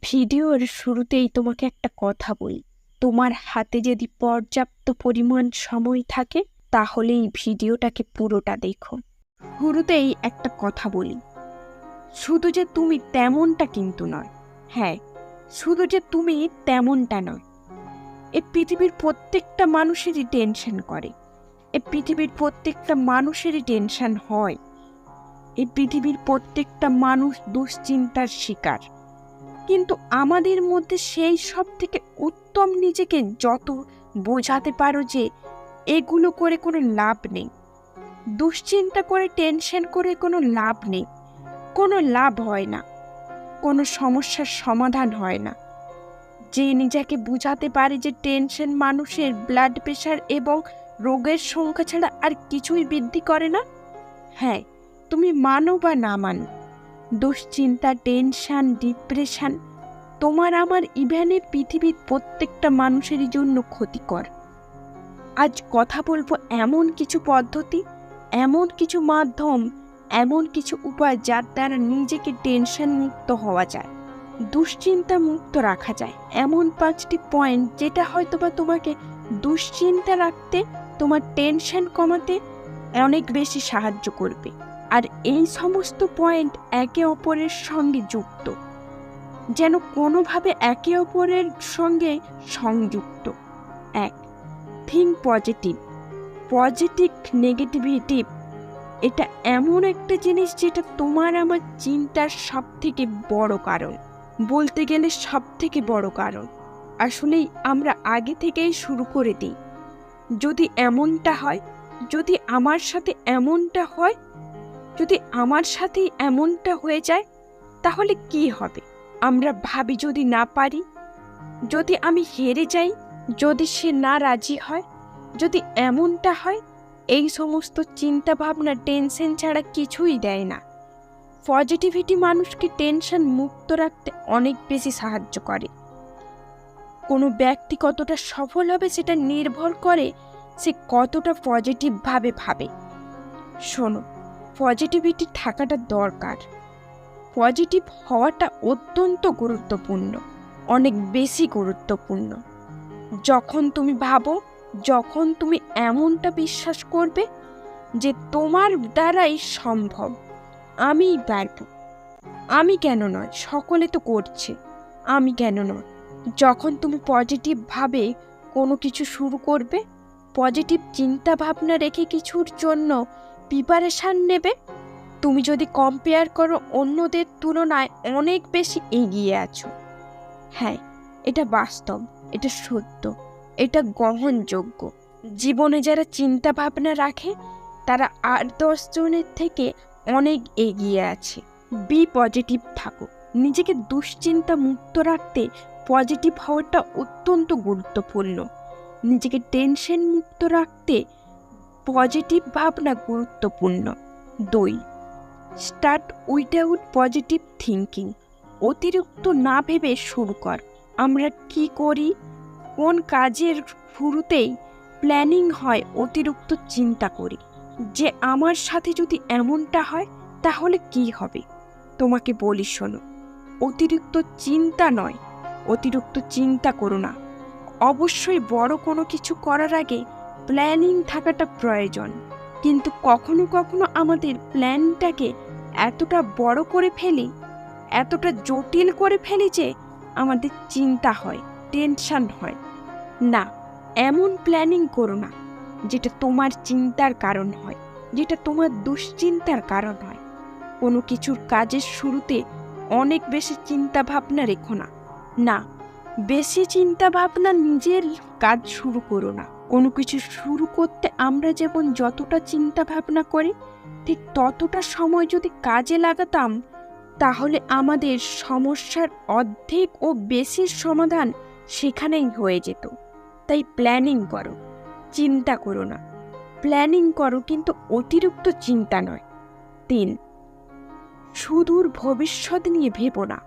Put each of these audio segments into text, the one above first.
ভিডিওর শুরুতেই তোমাকে একটা কথা বলি, তোমার হাতে যদি পর্যাপ্ত পরিমাণ সময় থাকে তাহলে এই ভিডিওটাকে পুরোটা দেখো। শুরুতেই একটা কথা বলি, শুধু যে তুমি তেমনটা কিন্তু নয়। হ্যাঁ, শুধু যে তুমি তেমনটা নয়। এই পৃথিবীর প্রত্যেকটা মানুষেরই টেনশন করে, এই পৃথিবীর প্রত্যেকটা মানুষেরই টেনশন হয়, এই পৃথিবীর প্রত্যেকটা মানুষ দুশ্চিন্তার শিকার। কিন্তু আমাদের মধ্যে সেই সব থেকে উত্তম নিজেকে যত বোঝাতে পারো যে এগুলো করে কোনো লাভ নেই, দুশ্চিন্তা করে টেনশন করে কোনো লাভ নেই, কোনো লাভ হয় না, কোনো সমস্যার সমাধান হয় না। যে নিজেকে বোঝাতে পারে যে টেনশন মানুষের ব্লাড প্রেশার এবং রোগের সংখ্যা ছাড়া আর কিছুই বৃদ্ধি করে না। হ্যাঁ, তুমি মানো বা না মানো, দুশ্চিন্তা, টেনশন, ডিপ্রেশন তোমার আমার ইভেনে পৃথিবীর প্রত্যেকটা মানুষেরই জন্য ক্ষতিকর। আজ কথা বলবো এমন কিছু পদ্ধতি, এমন কিছু মাধ্যম, এমন কিছু উপায় যার দ্বারা নিজেকে টেনশন মুক্ত হওয়া যায়, দুশ্চিন্তা মুক্ত রাখা যায়। এমন 5টি পয়েন্ট যেটা হয়তোবা তোমাকে দুশ্চিন্তা রাখতে, তোমার টেনশন কমাতে অনেক বেশি সাহায্য করবে। আর এই সমস্ত পয়েন্ট একে অপরের সঙ্গে যুক্ত, যেন কোনোভাবে একে অপরের সঙ্গে সংযুক্ত। 1. Think positive. পজিটিভ নেগেটিভিটি এটা এমন একটা জিনিস যেটা তোমার আমার চিন্তার সব থেকে বড় কারণ, বলতে গেলে সব থেকে বড় কারণ। আসলেই আমরা আগে থেকেই শুরু করে দিই, যদি এমনটা হয়, যদি আমার সাথে এমনটা হয়, যদি আমার সাথেই এমনটা হয়ে যায় তাহলে কি হবে। আমরা ভাবি যদি না পারি, যদি আমি হেরে যাই, যদি সে না রাজি হয়, যদি এমনটা হয়। এই সমস্ত চিন্তা ভাবনা টেনশন ছাড়া কিছুই দেয় না। পজিটিভিটি মানুষকে টেনশন মুক্ত রাখতে অনেক বেশি সাহায্য করে। কোনো ব্যক্তি কতটা সফল হবে সেটা নির্ভর করে সে কতটা পজিটিভভাবে ভাবে। শোনো, পজিটিভিটি থাকাটা দরকার, পজিটিভ হওয়াটা অত্যন্ত গুরুত্বপূর্ণ, অনেক বেশি গুরুত্বপূর্ণ। যখন তুমি ভাবো, যখন তুমি এমনটা বিশ্বাস করবে যে তোমার দ্বারাই সম্ভব, আমিই পারব, আমি কেন নয়, সকলে তো করছে, আমি কেন নয়। যখন তুমি পজিটিভভাবে কোনো কিছু শুরু করবে, পজিটিভ চিন্তা ভাবনা রেখে কিছুর জন্য প্রিপারেশান নেবে, তুমি যদি কম্পেয়ার করো অন্যদের তুলনায় অনেক বেশি এগিয়ে আছো। হ্যাঁ, এটা বাস্তব, এটা সত্য, এটা গ্রহণযোগ্য। জীবনে যারা চিন্তা ভাবনা রাখে তারা 8-10 জনের থেকে অনেক এগিয়ে আছে। বি পজিটিভ থাকো। নিজেকে দুশ্চিন্তা মুক্ত রাখতে পজিটিভ হওয়াটা অত্যন্ত গুরুত্বপূর্ণ। নিজেকে টেনশন মুক্ত রাখতে পজিটিভ ভাবনা গুরুত্বপূর্ণ। 2. Start without positive thinking. অতিরিক্ত না ভেবে শুরু কর। আমরা কি করি, কোন কাজের শুরুতেই প্ল্যানিং হয়, অতিরিক্ত চিন্তা করি যে আমার সাথে যদি এমনটা হয় তাহলে কি হবে। তোমাকে বলি শোনো, অতিরিক্ত চিন্তা নয়, অতিরিক্ত চিন্তা করো না। অবশ্যই বড় কোনো কিছু করার আগে প্ল্যানিং থাকাটা প্রয়োজন, কিন্তু কখনো কখনো আমাদের প্ল্যানটাকে এতটা বড় করে ফেলি, এতটা জটিল করে ফেলি যে আমাদের চিন্তা হয়, টেনশন হয়। না, এমন প্ল্যানিং করো না যেটা তোমার চিন্তার কারণ হয়, যেটা তোমার দুশ্চিন্তার কারণ হয়। কোনো কিছুর কাজের শুরুতে অনেক বেশি চিন্তা ভাবনা রেখো না। না, বেশি চিন্তা ভাবনা নিজের কাজ শুরু করো না। কোনো কিছু শুরু করতে আমরা যেমন যতটা চিন্তা ভাবনা করি, ঠিক ততটা সময় যদি কাজে লাগাতাম তাহলে আমাদের সমস্যার অর্ধেক ও বেশির সমাধান সেখানেই হয়ে যেত। তাই প্ল্যানিং করো, চিন্তা করো না। প্ল্যানিং করো, কিন্তু অতিরিক্ত চিন্তা নয়। 3. সুদূর ভবিষ্যৎ নিয়ে ভেবো না।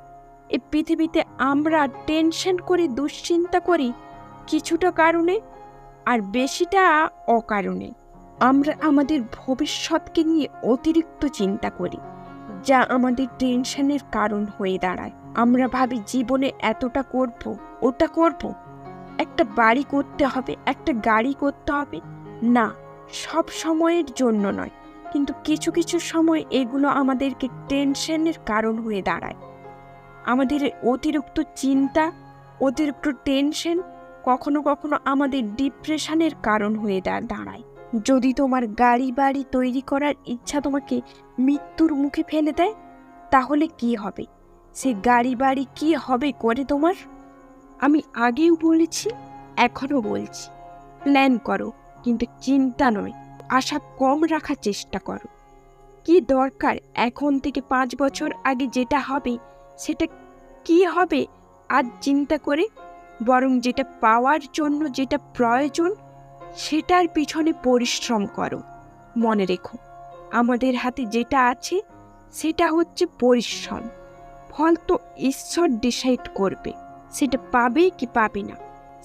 এই পৃথিবীতে আমরা টেনশন করি, দুশ্চিন্তা করি কিছুটা কারণে আর বেশিটা অকারণে। আমরা আমাদের ভবিষ্যৎকে নিয়ে অতিরিক্ত চিন্তা করি, যা আমাদের টেনশনের কারণ হয়ে দাঁড়ায়। আমরা ভাবি জীবনে এতটা করব, ওটা করব, একটা বাড়ি করতে হবে, একটা গাড়ি করতে হবে। না, সব সময়ের জন্য নয়, কিন্তু কিছু কিছু সময় এগুলো আমাদেরকে টেনশনের কারণ হয়ে দাঁড়ায়। আমাদের অতিরিক্ত চিন্তা, অতিরিক্ত টেনশন কখনো কখনো আমাদের ডিপ্রেশনের কারণ হয়ে দাঁড়ায়। যদি তোমার গাড়ি বাড়ি তৈরি করার ইচ্ছা তোমাকে মৃত্যুর মুখে ফেলে দেয়, তাহলে কি হবে? সে গাড়ি বাড়ি কি হবে করে তোমার? আমি আগেও বলেছি, এখনো বলছি, প্ল্যান করো, কিন্তু চিন্তা নয়, আশা কম রাখার চেষ্টা করো। কি দরকার এখন থেকে 5 বছর আগে যেটা হবে সেটা কি হবে আজ চিন্তা করে? বরং যেটা পাওয়ার জন্য যেটা প্রয়োজন সেটার পিছনে পরিশ্রম করো। মনে রেখো, আমাদের হাতে যেটা আছে সেটা হচ্ছে পরিশ্রম। ফল তো ঈশ্বর ডিসাইড করবে, সেটা পাবে কি পাবে না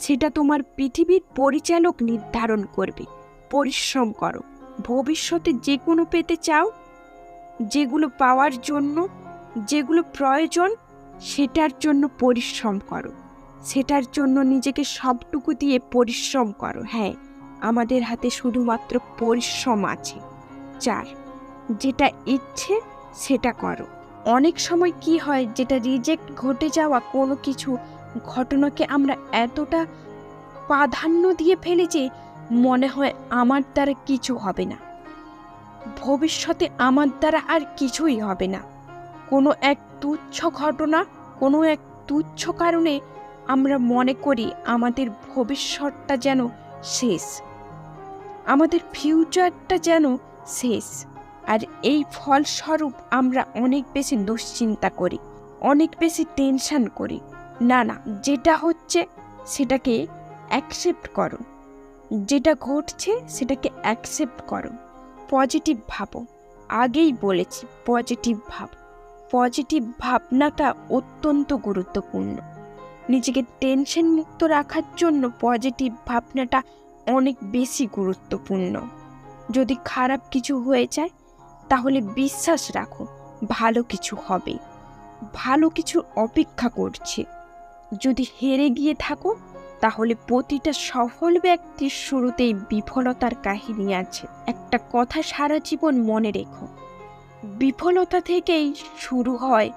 সেটা তোমার পৃথিবীর পরিচালক নির্ধারণ করবে। পরিশ্রম করো। ভবিষ্যতে যেগুলো পেতে চাও, যেগুলো পাওয়ার জন্য যেগুলো প্রয়োজন, সেটার জন্য পরিশ্রম করো। সেটার জন্য নিজেকে সবটুকু দিয়ে পরিশ্রম করো। হ্যাঁ, আমাদের হাতে শুধুমাত্র পরিশ্রম আছে। 4, যেটা ইচ্ছে সেটা করো। অনেক সময় কি হয়, যেটা রিজেক্ট ঘটে যাওয়া কোনো কিছু ঘটনাকে আমরা এতটা প্রাধান্য দিয়ে ফেলি যে মনে হয় আমার দ্বারা কিছু হবে না, ভবিষ্যতে আমার দ্বারা আর কিছুই হবে না। কোনো এক তুচ্ছ ঘটনা, কোনো এক তুচ্ছ কারণে আমরা মনে করি আমাদের ভবিষ্যৎটা যেন শেষ, আমাদের ফিউচারটা যেন শেষ। আর এই ফলস্বরূপ আমরা অনেক বেশি দুশ্চিন্তা করি, অনেক বেশি টেনশন করি। না না, যেটা হচ্ছে সেটাকে অ্যাকসেপ্ট করো, যেটা ঘটছে সেটাকে অ্যাকসেপ্ট করো। পজিটিভ ভাবো। আগেই বলেছি, পজিটিভ ভাব। পজিটিভ ভাবনাটা অত্যন্ত গুরুত্বপূর্ণ। নিজেকে টেনশন মুক্ত রাখার জন্য পজিটিভ ভাবনাটা অনেক বেশি গুরুত্বপূর্ণ। যদি খারাপ কিছু হয়ে যায় তাহলে বিশ্বাস রাখো ভালো কিছু হবে, ভালো কিছু অপেক্ষা করছে। যদি হেরে গিয়ে থাকো তাহলে প্রতিটা সফল ব্যক্তির শুরুতেই বিফলতার কাহিনী আছে। একটা কথা সারা জীবন মনে রেখো, বিফলতা থেকেই শুরু হয়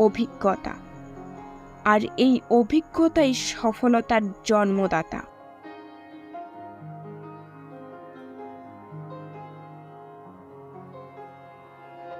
অভিজ্ঞতা, আর এই অভিজ্ঞতাই সফলতার জন্মদাতা।